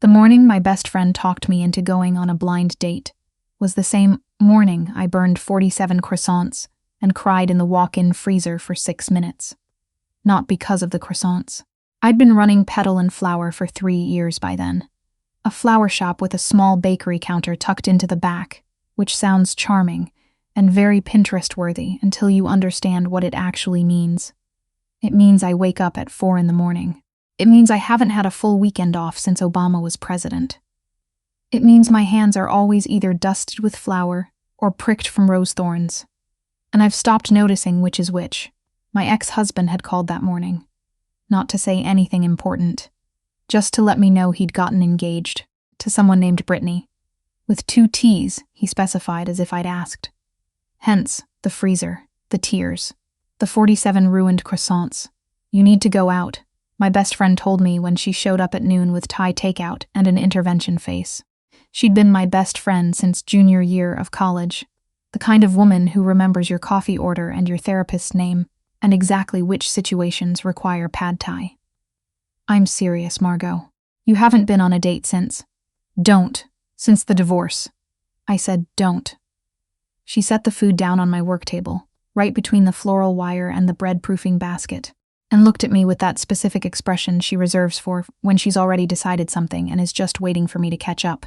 The morning my best friend talked me into going on a blind date was the same morning I burned 47 croissants and cried in the walk-in freezer for 6 minutes. Not because of the croissants. I'd been running Petal and Flour for 3 years by then. A flour shop with a small bakery counter tucked into the back, which sounds charming and very Pinterest-worthy until you understand what it actually means. It means I wake up at 4 in the morning. It means I haven't had a full weekend off since Obama was president. It means my hands are always either dusted with flour or pricked from rose thorns. And I've stopped noticing which is which. My ex-husband had called that morning. Not to say anything important. Just to let me know he'd gotten engaged to someone named Brittany. With 2 T's, he specified as if I'd asked. Hence, the freezer, the tears, the 47 ruined croissants. You need to go out, my best friend told me when she showed up at noon with Thai takeout and an intervention face. She'd been my best friend since junior year of college. The kind of woman who remembers your coffee order and your therapist's name, and exactly which situations require pad thai. I'm serious, Margot. You haven't been on a date since. Don't. Since the divorce. I said don't. She set the food down on my work table, right between the floral wire and the bread-proofing basket, and looked at me with that specific expression she reserves for when she's already decided something and is just waiting for me to catch up.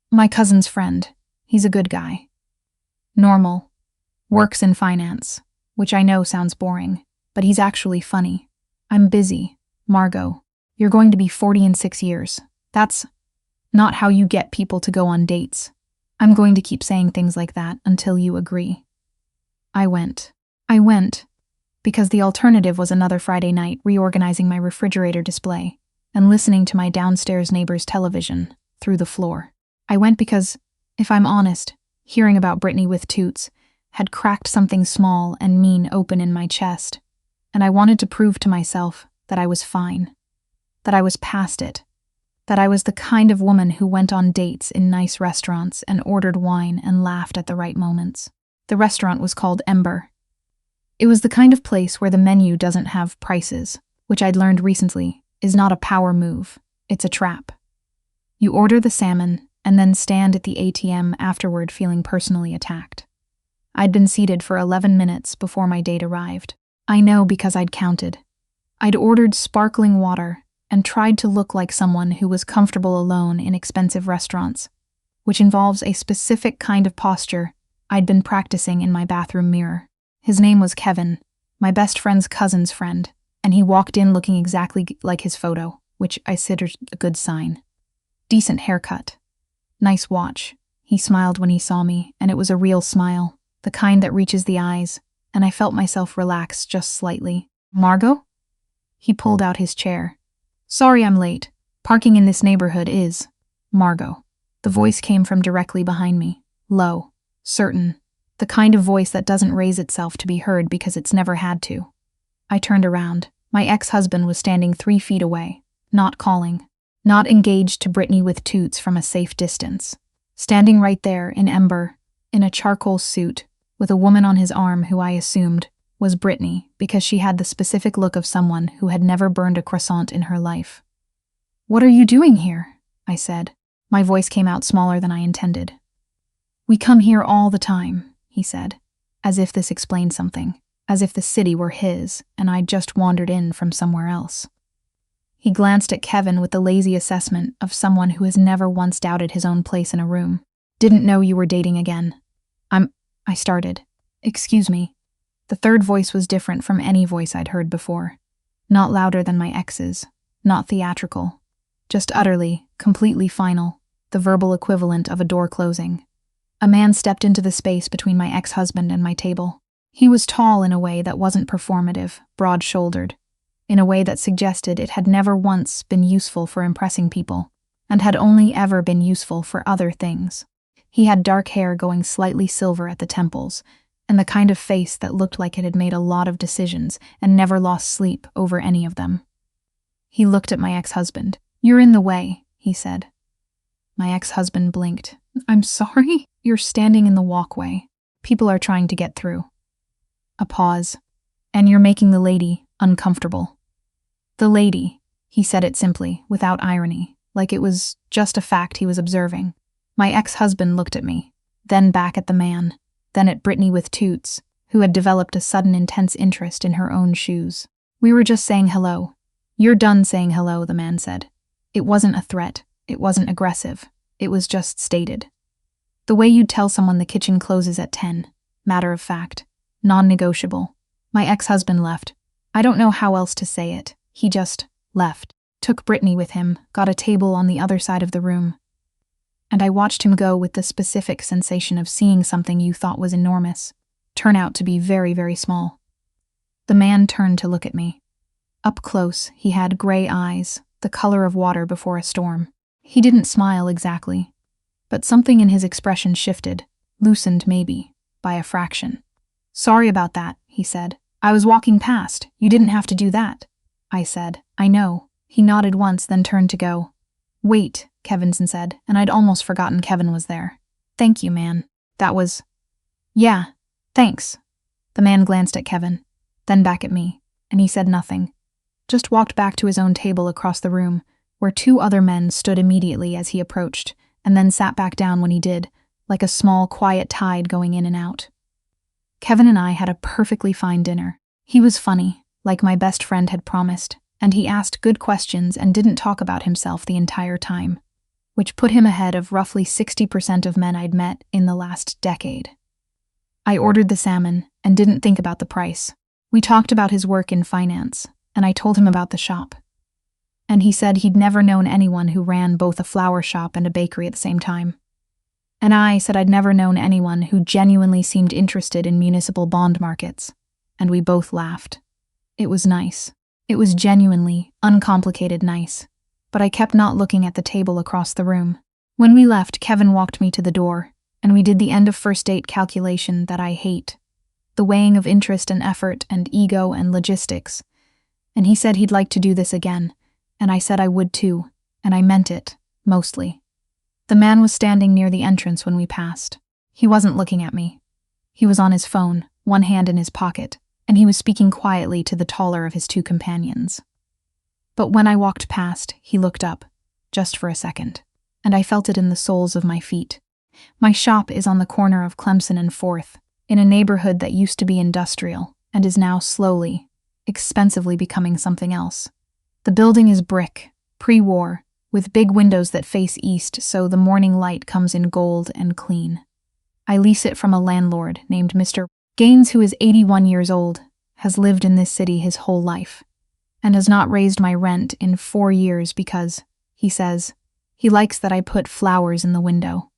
My cousin's friend. He's a good guy. Normal. Works in finance, which I know sounds boring, but he's actually funny. I'm busy. Margot, you're going to be 40 in 6 years. That's not how you get people to go on dates. I'm going to keep saying things like that until you agree. I went, because the alternative was another Friday night reorganizing my refrigerator display and listening to my downstairs neighbor's television through the floor. I went because, if I'm honest, hearing about Brittany with Toots had cracked something small and mean open in my chest, and I wanted to prove to myself that I was fine, that I was past it, that I was the kind of woman who went on dates in nice restaurants and ordered wine and laughed at the right moments. The restaurant was called Ember. It was the kind of place where the menu doesn't have prices, which I'd learned recently is not a power move, it's a trap. You order the salmon and then stand at the ATM afterward feeling personally attacked. I'd been seated for 11 minutes before my date arrived. I know because I'd counted. I'd ordered sparkling water and tried to look like someone who was comfortable alone in expensive restaurants, which involves a specific kind of posture I'd been practicing in my bathroom mirror. His name was Kevin, my best friend's cousin's friend, and he walked in looking exactly like his photo, which I considered a good sign. Decent haircut. Nice watch. He smiled when he saw me, and it was a real smile, the kind that reaches the eyes, and I felt myself relax just slightly. Margot? He pulled out his chair. Sorry I'm late. Parking in this neighborhood is... Margot. The voice came from directly behind me. Low. Certain. The kind of voice that doesn't raise itself to be heard because it's never had to. I turned around. My ex-husband was standing 3 feet away, not calling, not engaged to Brittany with Toots from a safe distance. Standing right there in Ember, in a charcoal suit, with a woman on his arm who I assumed was Brittany because she had the specific look of someone who had never burned a croissant in her life. What are you doing here? I said. My voice came out smaller than I intended. We come here all the time, he said, as if this explained something, as if the city were his and I'd just wandered in from somewhere else. He glanced at Kevin with the lazy assessment of someone who has never once doubted his own place in a room. Didn't know you were dating again. I started. Excuse me. The third voice was different from any voice I'd heard before. Not louder than my ex's, not theatrical. Just utterly, completely final, the verbal equivalent of a door closing. A man stepped into the space between my ex-husband and my table. He was tall in a way that wasn't performative, broad-shouldered, in a way that suggested it had never once been useful for impressing people, and had only ever been useful for other things. He had dark hair going slightly silver at the temples, and the kind of face that looked like it had made a lot of decisions and never lost sleep over any of them. He looked at my ex-husband. You're in the way, he said. My ex-husband blinked. I'm sorry? You're standing in the walkway. People are trying to get through. A pause. And you're making the lady uncomfortable. The lady, he said it simply, without irony. like it was just a fact he was observing. My ex-husband looked at me, then back at the man, then at Brittany with Toots, who had developed a sudden intense interest in her own shoes. We were just saying hello. You're done saying hello, the man said. It wasn't a threat. It wasn't aggressive. It was just stated. The way you'd tell someone the kitchen closes at 10. Matter of fact. Non-negotiable. My ex-husband left. I don't know how else to say it. He just left. Took Brittany with him, got a table on the other side of the room. And I watched him go with the specific sensation of seeing something you thought was enormous turn out to be very, very small. The man turned to look at me. Up close, he had gray eyes, the color of water before a storm. He didn't smile exactly, but something in his expression shifted, loosened maybe, by a fraction. Sorry about that, he said. I was walking past. You didn't have to do that. I said, I know. He nodded once, then turned to go. Wait, Kevinson said, and I'd almost forgotten Kevin was there. Thank you, man. That was... Yeah, thanks. The man glanced at Kevin, then back at me, and he said nothing. Just walked back to his own table across the room, where 2 other men stood immediately as he approached, and then sat back down when he did, like a small, quiet tide going in and out. Kevin and I had a perfectly fine dinner. He was funny, like my best friend had promised, and he asked good questions and didn't talk about himself the entire time, which put him ahead of roughly 60% of men I'd met in the last decade. I ordered the salmon and didn't think about the price. We talked about his work in finance, and I told him about the shop. And he said he'd never known anyone who ran both a flower shop and a bakery at the same time. And I said I'd never known anyone who genuinely seemed interested in municipal bond markets, and we both laughed. It was nice. It was genuinely, uncomplicated nice, but I kept not looking at the table across the room. When we left, Kevin walked me to the door, and we did the end of first date calculation that I hate, the weighing of interest and effort and ego and logistics, and he said he'd like to do this again, and I said I would too, and I meant it, mostly. The man was standing near the entrance when we passed. He wasn't looking at me. He was on his phone, one hand in his pocket, and he was speaking quietly to the taller of his 2 companions. But when I walked past, he looked up, just for a second, and I felt it in the soles of my feet. My shop is on the corner of Clemson and 4th, in a neighborhood that used to be industrial and is now slowly, expensively becoming something else. The building is brick, pre-war, with big windows that face east so the morning light comes in gold and clean. I lease it from a landlord named Mr. Gaines, who is 81 years old, has lived in this city his whole life, and has not raised my rent in 4 years because, he says, he likes that I put flowers in the window.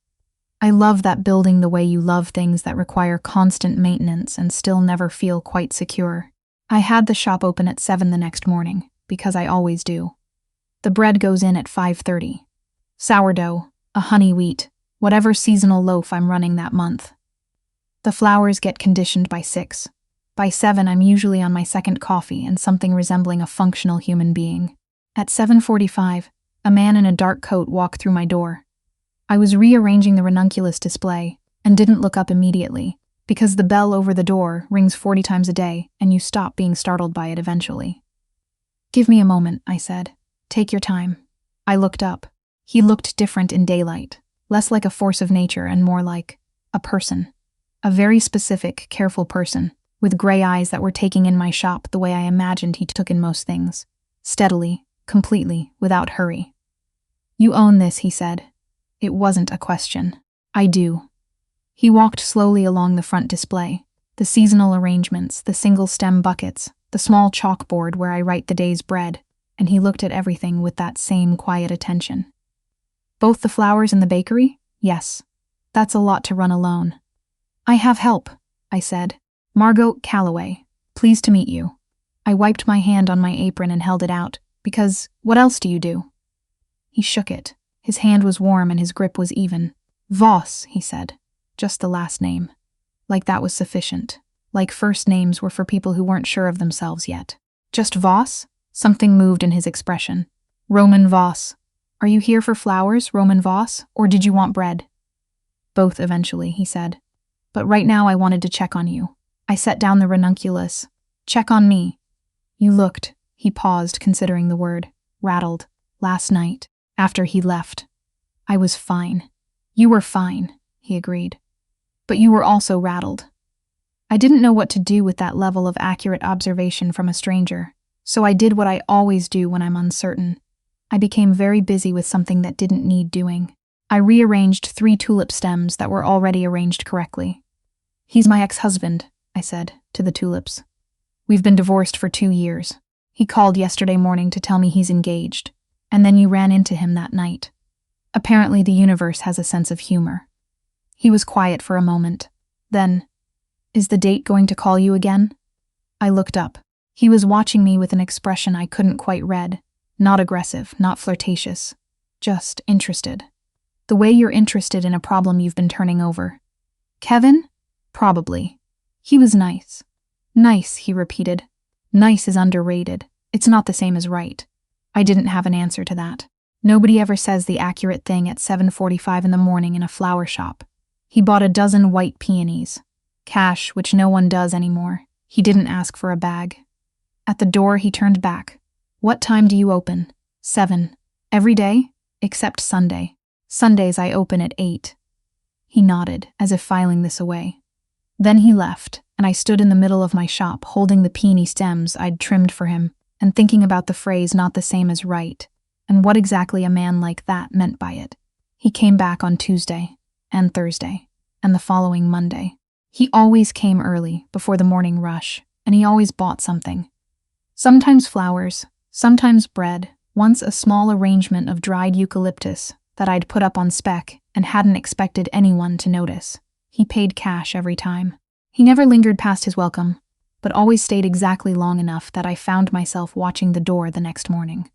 I love that building the way you love things that require constant maintenance and still never feel quite secure. I had the shop open at 7 the next morning, because I always do. The bread goes in at 5:30. Sourdough, a honey wheat, whatever seasonal loaf I'm running that month. The flowers get conditioned by 6. By 7, I'm usually on my second coffee and something resembling a functional human being. At 7:45, a man in a dark coat walked through my door. I was rearranging the ranunculus display and didn't look up immediately, because the bell over the door rings 40 times a day and you stop being startled by it eventually. Give me a moment, I said. Take your time. I looked up. He looked different in daylight, less like a force of nature and more like a person. A very specific, careful person, with gray eyes that were taking in my shop the way I imagined he took in most things. Steadily, completely, without hurry. You own this, he said. It wasn't a question. I do. He walked slowly along the front display, the seasonal arrangements, the single-stem buckets, the small chalkboard where I write the day's bread, and he looked at everything with that same quiet attention. Both the flowers and the bakery? Yes. That's a lot to run alone. I have help, I said. Margot Calloway. Pleased to meet you. I wiped my hand on my apron and held it out, because what else do you do? He shook it. His hand was warm and his grip was even. Voss, he said. Just the last name. Like that was sufficient. Like first names were for people who weren't sure of themselves yet. Just Voss? Something moved in his expression. Roman Voss. Are you here for flowers, Roman Voss, or did you want bread? Both eventually, he said. But right now I wanted to check on you. I set down the ranunculus. Check on me. You looked, he paused, considering the word, rattled. Last night. After he left, I was fine. You were fine, he agreed. But you were also rattled. I didn't know what to do with that level of accurate observation from a stranger, so I did what I always do when I'm uncertain. I became very busy with something that didn't need doing. I rearranged 3 tulip stems that were already arranged correctly. He's my ex-husband, I said, to the tulips. We've been divorced for 2 years. He called yesterday morning to tell me he's engaged, and then you ran into him that night. Apparently the universe has a sense of humor. He was quiet for a moment. Then, is the date going to call you again? I looked up. He was watching me with an expression I couldn't quite read. Not aggressive, not flirtatious. Just interested. The way you're interested in a problem you've been turning over. Kevin? Probably. He was nice. Nice, he repeated. Nice is underrated. It's not the same as right. I didn't have an answer to that. Nobody ever says the accurate thing at 7:45 in the morning in a flower shop. He bought a dozen white peonies. Cash, which no one does anymore. He didn't ask for a bag. At the door, he turned back. What time do you open? 7. Every day? Except Sunday. Sundays I open at 8. He nodded, as if filing this away. Then he left, and I stood in the middle of my shop holding the peony stems I'd trimmed for him and thinking about the phrase not the same as right, and what exactly a man like that meant by it. He came back on Tuesday, and Thursday, and the following Monday. He always came early, before the morning rush, and he always bought something. Sometimes flowers, sometimes bread, once a small arrangement of dried eucalyptus that I'd put up on spec and hadn't expected anyone to notice. He paid cash every time. He never lingered past his welcome, but always stayed exactly long enough that I found myself watching the door the next morning.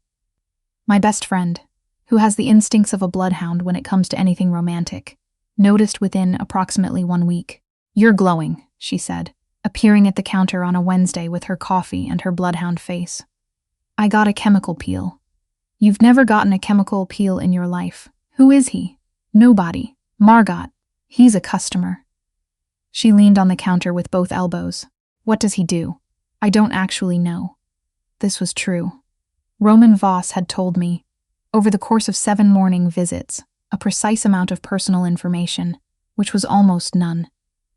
My best friend, who has the instincts of a bloodhound when it comes to anything romantic, noticed within approximately 1 week. You're glowing, she said, appearing at the counter on a Wednesday with her coffee and her bloodhound face. I got a chemical peel. You've never gotten a chemical peel in your life. Who is he? Nobody. Margot. He's a customer. She leaned on the counter with both elbows. What does he do? I don't actually know. This was true. Roman Voss had told me, over the course of 7 morning visits, a precise amount of personal information, which was almost none.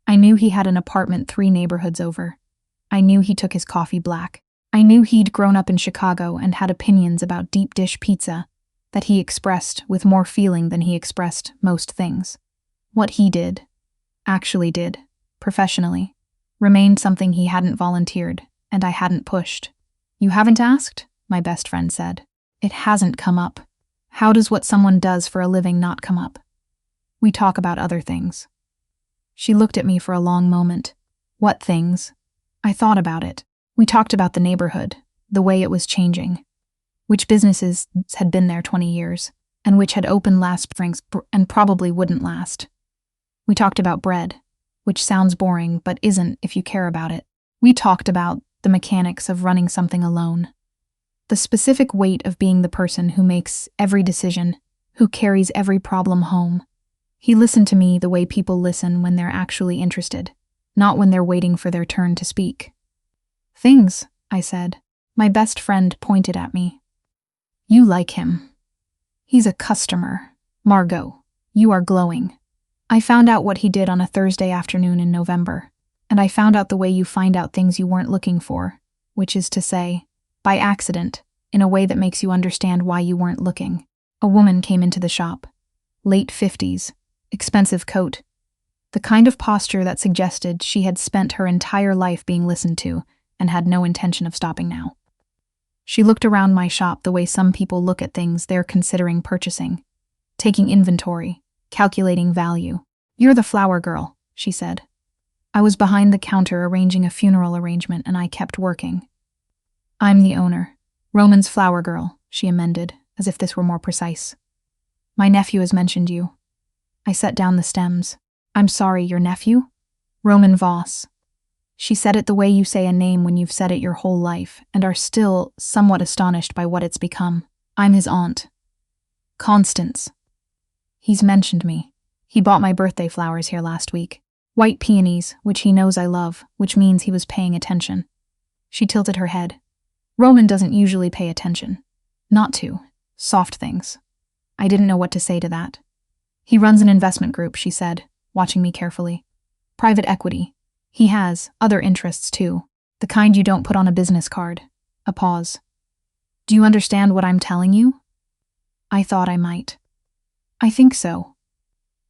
I knew he had an apartment 3 neighborhoods over. I knew he took his coffee black. I knew he'd grown up in Chicago and had opinions about deep dish pizza that he expressed with more feeling than he expressed most things. What he actually did, professionally, remained something he hadn't volunteered, and I hadn't pushed. You haven't asked? My best friend said. It hasn't come up. How does what someone does for a living not come up? We talk about other things. She looked at me for a long moment. What things? I thought about it. We talked about the neighborhood, the way it was changing, which businesses had been there 20 years, and which had opened last spring and probably wouldn't last. We talked about bread, which sounds boring but isn't if you care about it. We talked about the mechanics of running something alone, the specific weight of being the person who makes every decision, who carries every problem home. He listened to me the way people listen when they're actually interested, not when they're waiting for their turn to speak. Things, I said. My best friend pointed at me. You like him. He's a customer. Margot, you are glowing. I found out what he did on a Thursday afternoon in November, and I found out the way you find out things you weren't looking for, which is to say, by accident, in a way that makes you understand why you weren't looking. A woman came into the shop. Late 50s, expensive coat. The kind of posture that suggested she had spent her entire life being listened to and had no intention of stopping now. She looked around my shop the way some people look at things they're considering purchasing, taking inventory, calculating value. You're the flower girl, she said. I was behind the counter arranging a funeral arrangement and I kept working. I'm the owner. Roman's flower girl, she amended, as if this were more precise. My nephew has mentioned you. I set down the stems. I'm sorry, your nephew? Roman Voss. She said it the way you say a name when you've said it your whole life and are still somewhat astonished by what it's become. I'm his aunt. Constance. He's mentioned me. He bought my birthday flowers here last week. White peonies, which he knows I love, which means he was paying attention. She tilted her head. Roman doesn't usually pay attention. Not to. Soft things. I didn't know what to say to that. He runs an investment group, she said, watching me carefully. Private equity. He has other interests too, the kind you don't put on a business card. A pause. Do you understand what I'm telling you? I thought I might. I think so.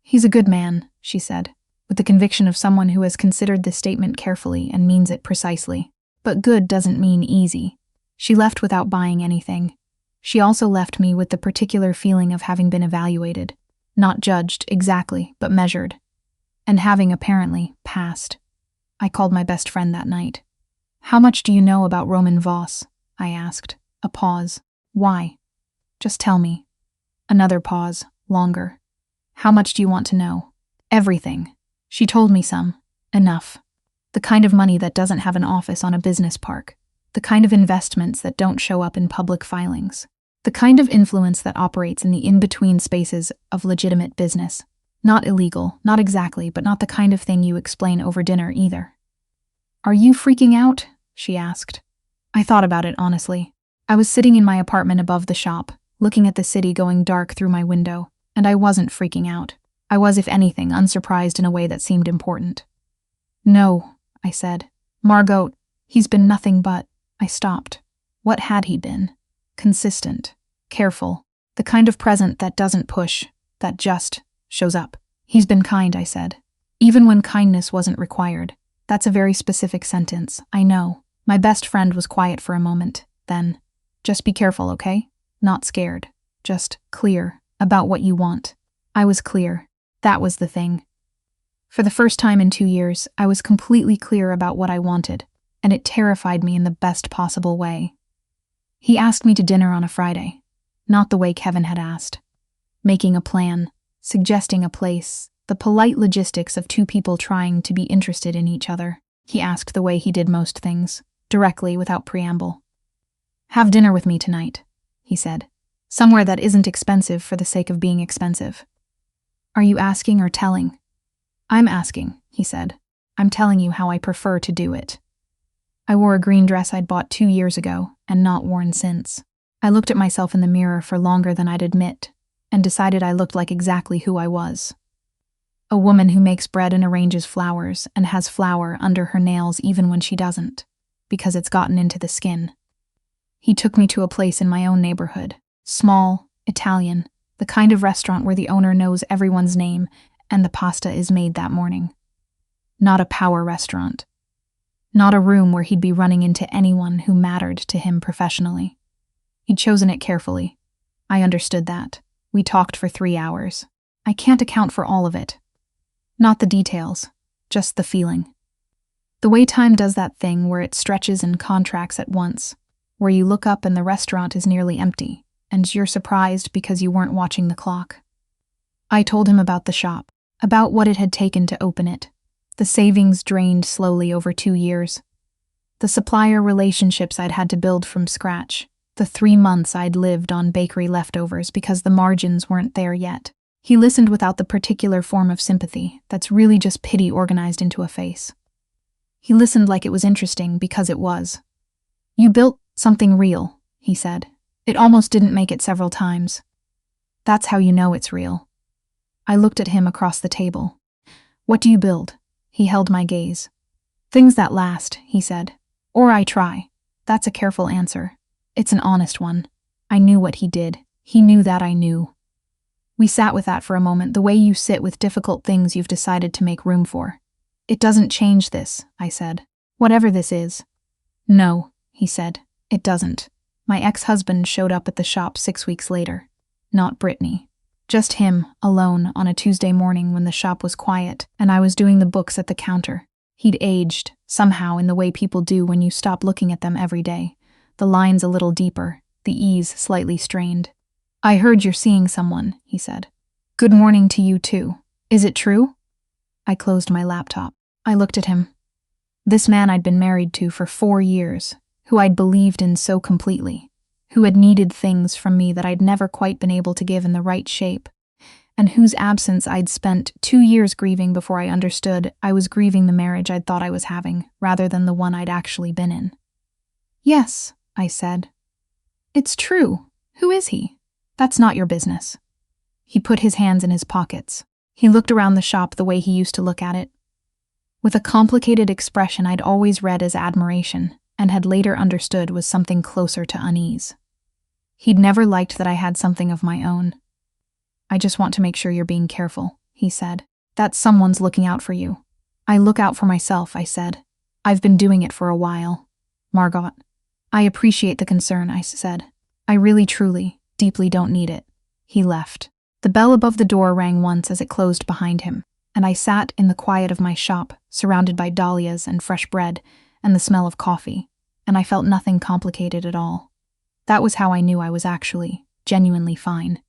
He's a good man, she said, with the conviction of someone who has considered this statement carefully and means it precisely. But good doesn't mean easy. She left without buying anything. She also left me with the particular feeling of having been evaluated, not judged exactly, but measured, and having apparently passed. I called my best friend that night. How much do you know about Roman Voss? I asked. A pause. Why? Just tell me. Another pause, longer. How much do you want to know? Everything. She told me some. Enough. The kind of money that doesn't have an office on a business park. The kind of investments that don't show up in public filings. The kind of influence that operates in the in-between spaces of legitimate business. Not illegal, not exactly, but not the kind of thing you explain over dinner either. Are you freaking out? She asked. I thought about it, honestly. I was sitting in my apartment above the shop, looking at the city going dark through my window, and I wasn't freaking out. I was, if anything, unsurprised in a way that seemed important. No, I said. Margot, he's been nothing but... I stopped. What had he been? Consistent. Careful. The kind of present that doesn't push, that just shows up. He's been kind, I said. Even when kindness wasn't required. That's a very specific sentence, I know. My best friend was quiet for a moment, then. Just be careful, okay? Not scared. Just clear about what you want. I was clear. That was the thing. For the first time in 2 years, I was completely clear about what I wanted, and it terrified me in the best possible way. He asked me to dinner on a Friday, not the way Kevin had asked. Making a plan, suggesting a place, the polite logistics of two people trying to be interested in each other. He asked the way he did most things, directly, without preamble. Have dinner with me tonight, he said. Somewhere that isn't expensive for the sake of being expensive. Are you asking or telling? I'm asking, he said. I'm telling you how I prefer to do it. I wore a green dress I'd bought 2 years ago and not worn since. I looked at myself in the mirror for longer than I'd admit and decided I looked like exactly who I was. A woman who makes bread and arranges flowers and has flour under her nails even when she doesn't, because it's gotten into the skin. He took me to a place in my own neighborhood, small, Italian, the kind of restaurant where the owner knows everyone's name and the pasta is made that morning. Not a power restaurant. Not a room where he'd be running into anyone who mattered to him professionally. He'd chosen it carefully. I understood that. We talked for 3 hours. I can't account for all of it. Not the details, just the feeling. The way time does that thing where it stretches and contracts at once, where you look up and the restaurant is nearly empty, and you're surprised because you weren't watching the clock. I told him about the shop, about what it had taken to open it, the savings drained slowly over 2 years, the supplier relationships I'd had to build from scratch, the 3 months I'd lived on bakery leftovers because the margins weren't there yet. He listened without the particular form of sympathy that's really just pity organized into a face. He listened like it was interesting because it was. You built something real, he said. It almost didn't make it several times. That's how you know it's real. I looked at him across the table. What do you build? He held my gaze. Things that last, he said. Or I try. That's a careful answer. It's an honest one. I knew what he did. He knew that I knew. We sat with that for a moment, the way you sit with difficult things you've decided to make room for. It doesn't change this, I said. Whatever this is. No, he said. It doesn't. My ex-husband showed up at the shop 6 weeks later. Not Brittany. Just him, alone, on a Tuesday morning when the shop was quiet and I was doing the books at the counter. He'd aged, somehow, in the way people do when you stop looking at them every day. The lines a little deeper, the ease slightly strained. I heard you're seeing someone, he said. Good morning to you too. Is it true? I closed my laptop. I looked at him. This man I'd been married to for 4 years, who I'd believed in so completely, who had needed things from me that I'd never quite been able to give in the right shape, and whose absence I'd spent 2 years grieving before I understood I was grieving the marriage I'd thought I was having, rather than the one I'd actually been in. Yes, I said. It's true. Who is he? That's not your business. He put his hands in his pockets. He looked around the shop the way he used to look at it, with a complicated expression I'd always read as admiration and had later understood was something closer to unease. He'd never liked that I had something of my own. "I just want to make sure you're being careful," he said. "That someone's looking out for you." "I look out for myself," I said. "I've been doing it for a while." "Margot." "I appreciate the concern," I said. "I really, truly, deeply don't need it." He left. The bell above the door rang once as it closed behind him, and I sat in the quiet of my shop, surrounded by dahlias and fresh bread and the smell of coffee, and I felt nothing complicated at all. That was how I knew I was actually, genuinely fine.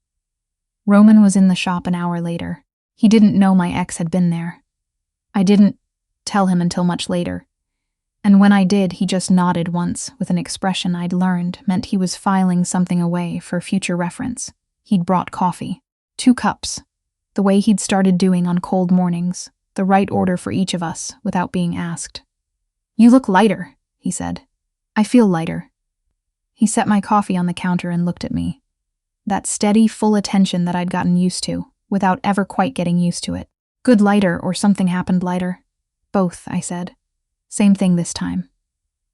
Roman was in the shop an hour later. He didn't know my ex had been there. I didn't tell him until much later, and when I did, he just nodded once with an expression I'd learned meant he was filing something away for future reference. He'd brought coffee. 2 cups. The way he'd started doing on cold mornings, the right order for each of us without being asked. "You look lighter," he said. "I feel lighter." He set my coffee on the counter and looked at me. That steady, full attention that I'd gotten used to, without ever quite getting used to it. "Good lighter or something happened lighter?" "Both," I said. "Same thing this time."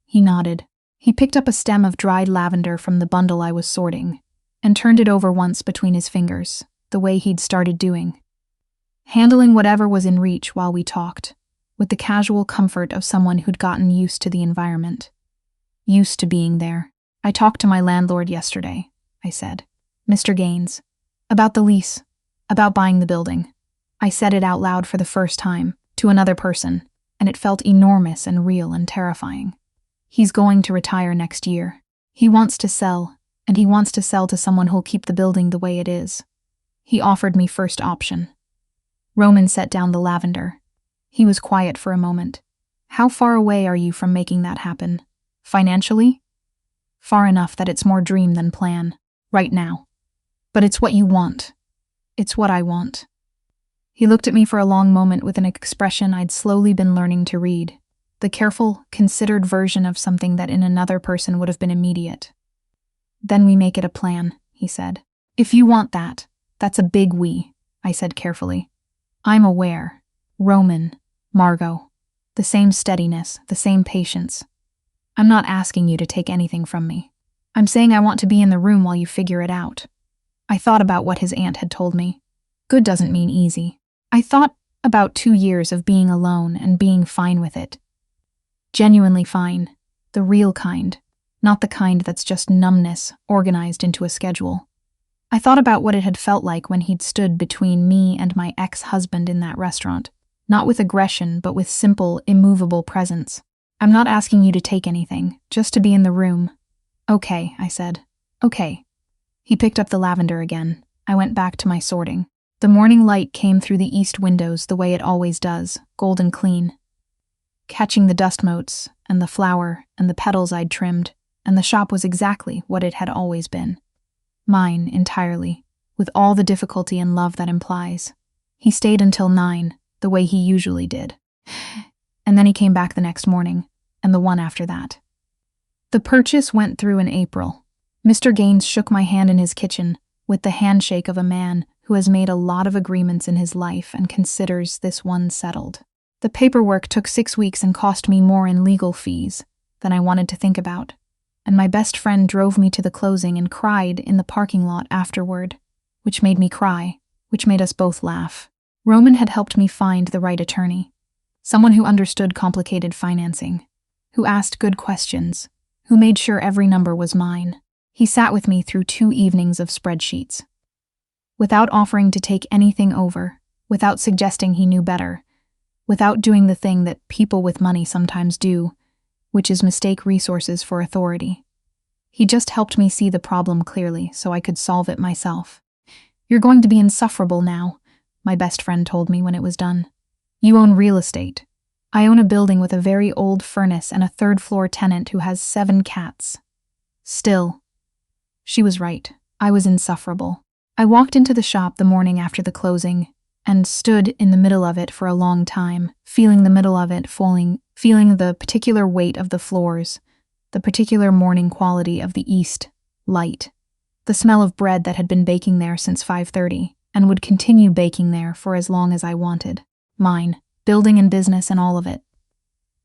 He nodded. He picked up a stem of dried lavender from the bundle I was sorting and turned it over once between his fingers, the way he'd started doing, handling whatever was in reach while we talked, with the casual comfort of someone who'd gotten used to the environment. Used to being there. "I talked to my landlord yesterday," I said. "Mr. Gaines. About the lease. About buying the building." I said it out loud for the first time, to another person, and it felt enormous and real and terrifying. "He's going to retire next year. He wants to sell, and he wants to sell to someone who'll keep the building the way it is. He offered me first option." Roman set down the lavender. He was quiet for a moment. "How far away are you from making that happen? Financially?" "Far enough that it's more dream than plan. Right now. But it's what you want." "It's what I want." He looked at me for a long moment with an expression I'd slowly been learning to read, the careful, considered version of something that in another person would have been immediate. "Then we make it a plan," he said. "If you want that, that's a big we," I said carefully. "I'm aware. Roman, Margot. The same steadiness, the same patience. I'm not asking you to take anything from me. I'm saying I want to be in the room while you figure it out." I thought about what his aunt had told me. Good doesn't mean easy. I thought about 2 years of being alone and being fine with it. Genuinely fine. The real kind. Not the kind that's just numbness organized into a schedule. I thought about what it had felt like when he'd stood between me and my ex-husband in that restaurant. Not with aggression, but with simple, immovable presence. "I'm not asking you to take anything, just to be in the room." "Okay," I said. "Okay." He picked up the lavender again. I went back to my sorting. The morning light came through the east windows the way it always does, golden clean, catching the dust motes and the flower and the petals I'd trimmed, and the shop was exactly what it had always been. Mine entirely, with all the difficulty and love that implies. He stayed until 9, the way he usually did. And then he came back the next morning, and the one after that. The purchase went through in April. Mr. Gaines shook my hand in his kitchen, with the handshake of a man who has made a lot of agreements in his life and considers this one settled. The paperwork took 6 weeks and cost me more in legal fees than I wanted to think about, and my best friend drove me to the closing and cried in the parking lot afterward, which made me cry, which made us both laugh. Roman had helped me find the right attorney, someone who understood complicated financing, who asked good questions, who made sure every number was mine. He sat with me through 2 evenings of spreadsheets. Without offering to take anything over, without suggesting he knew better, without doing the thing that people with money sometimes do, which is mistake resources for authority. He just helped me see the problem clearly so I could solve it myself. "You're going to be insufferable now," my best friend told me when it was done. "You own real estate. I own a building with a very old furnace and a 3rd-floor tenant who has 7 cats. Still." She was right. I was insufferable. I walked into the shop the morning after the closing and stood in the middle of it for a long time, feeling the middle of it falling, feeling the particular weight of the floors, the particular morning quality of the east light, the smell of bread that had been baking there since 5:30, and would continue baking there for as long as I wanted. Mine, building and business and all of it.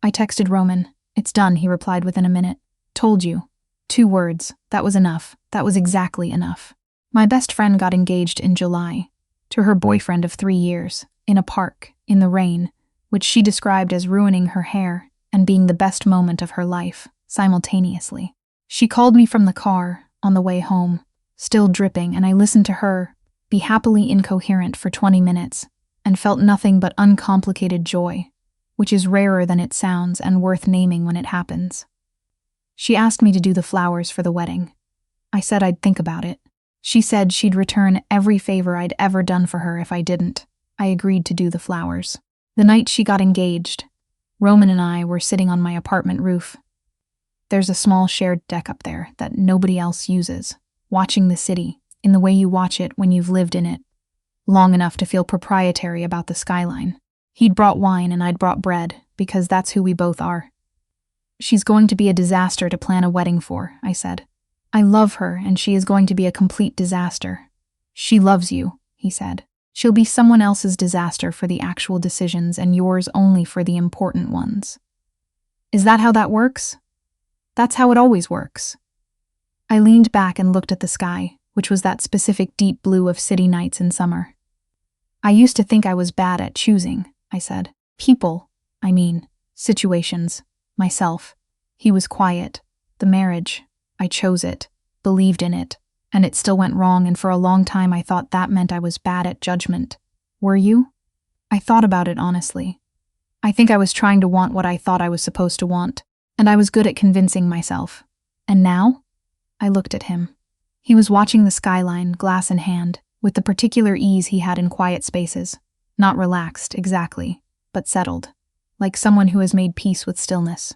I texted Roman. "It's done," he replied within a minute. "Told you." 2 words. That was enough. That was exactly enough. My best friend got engaged in July to her boyfriend of 3 years, in a park, in the rain, which she described as ruining her hair and being the best moment of her life, simultaneously. She called me from the car, on the way home, still dripping, and I listened to her be happily incoherent for 20 minutes and felt nothing but uncomplicated joy, which is rarer than it sounds and worth naming when it happens. She asked me to do the flowers for the wedding. I said I'd think about it. She said she'd return every favor I'd ever done for her if I didn't. I agreed to do the flowers. The night she got engaged, Roman and I were sitting on my apartment roof. There's a small shared deck up there that nobody else uses, watching the city in the way you watch it when you've lived in it long enough to feel proprietary about the skyline. He'd brought wine and I'd brought bread, because that's who we both are. "She's going to be a disaster to plan a wedding for," I said. "I love her, and she is going to be a complete disaster." "She loves you," he said. "She'll be someone else's disaster for the actual decisions and yours only for the important ones." "Is that how that works?" "That's how it always works." I leaned back and looked at the sky, which was that specific deep blue of city nights in summer. "I used to think I was bad at choosing," I said. "People, I mean, situations, myself." He was quiet. "The marriage, I chose it, believed in it, and it still went wrong, and for a long time I thought that meant I was bad at judgment. Were you?" I thought about it honestly. I think I was trying to want what I thought I was supposed to want, and I was good at convincing myself. And now? I looked at him. He was watching the skyline, glass in hand, with the particular ease he had in quiet spaces. Not relaxed, exactly, but settled, like someone who has made peace with stillness.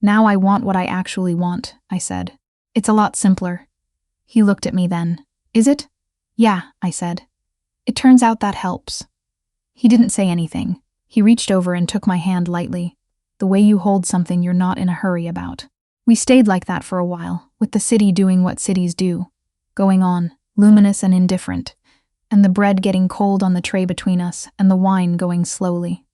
"Now I want what I actually want," I said. "It's a lot simpler." He looked at me then. "Is it?" "Yeah," I said. "It turns out that helps." He didn't say anything. He reached over and took my hand lightly, the way you hold something you're not in a hurry about. We stayed like that for a while, with the city doing what cities do, going on, luminous and indifferent, and the bread getting cold on the tray between us and the wine going slowly.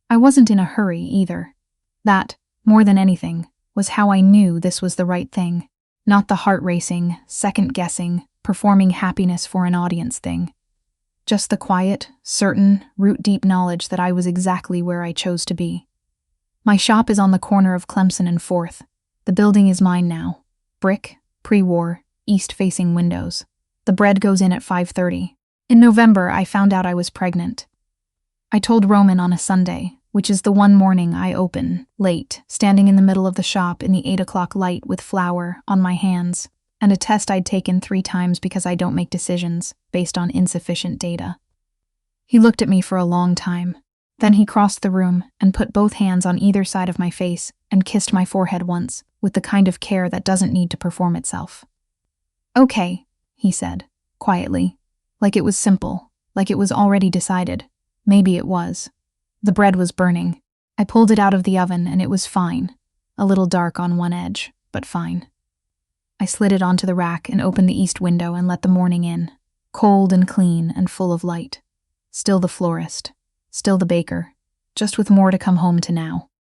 I wasn't in a hurry either. That, more than anything, was how I knew this was the right thing, not the heart-racing, second-guessing, performing happiness for an audience thing. Just the quiet, certain, root-deep knowledge that I was exactly where I chose to be. My shop is on the corner of Clemson and 4th. The building is mine now. Brick, pre-war, east-facing windows. The bread goes in at 5:30. In November, I found out I was pregnant. I told Roman on a Sunday, which is the one morning I open, late, standing in the middle of the shop in the 8 o'clock light with flour on my hands, and a test I'd taken 3 times because I don't make decisions based on insufficient data. He looked at me for a long time. Then he crossed the room and put both hands on either side of my face and kissed my forehead once, with the kind of care that doesn't need to perform itself. "Okay," he said, quietly, like it was simple, like it was already decided. Maybe it was. The bread was burning. I pulled it out of the oven and it was fine. A little dark on one edge, but fine. I slid it onto the rack and opened the east window and let the morning in, cold and clean and full of light. Still the florist. Still the baker, just with more to come home to now.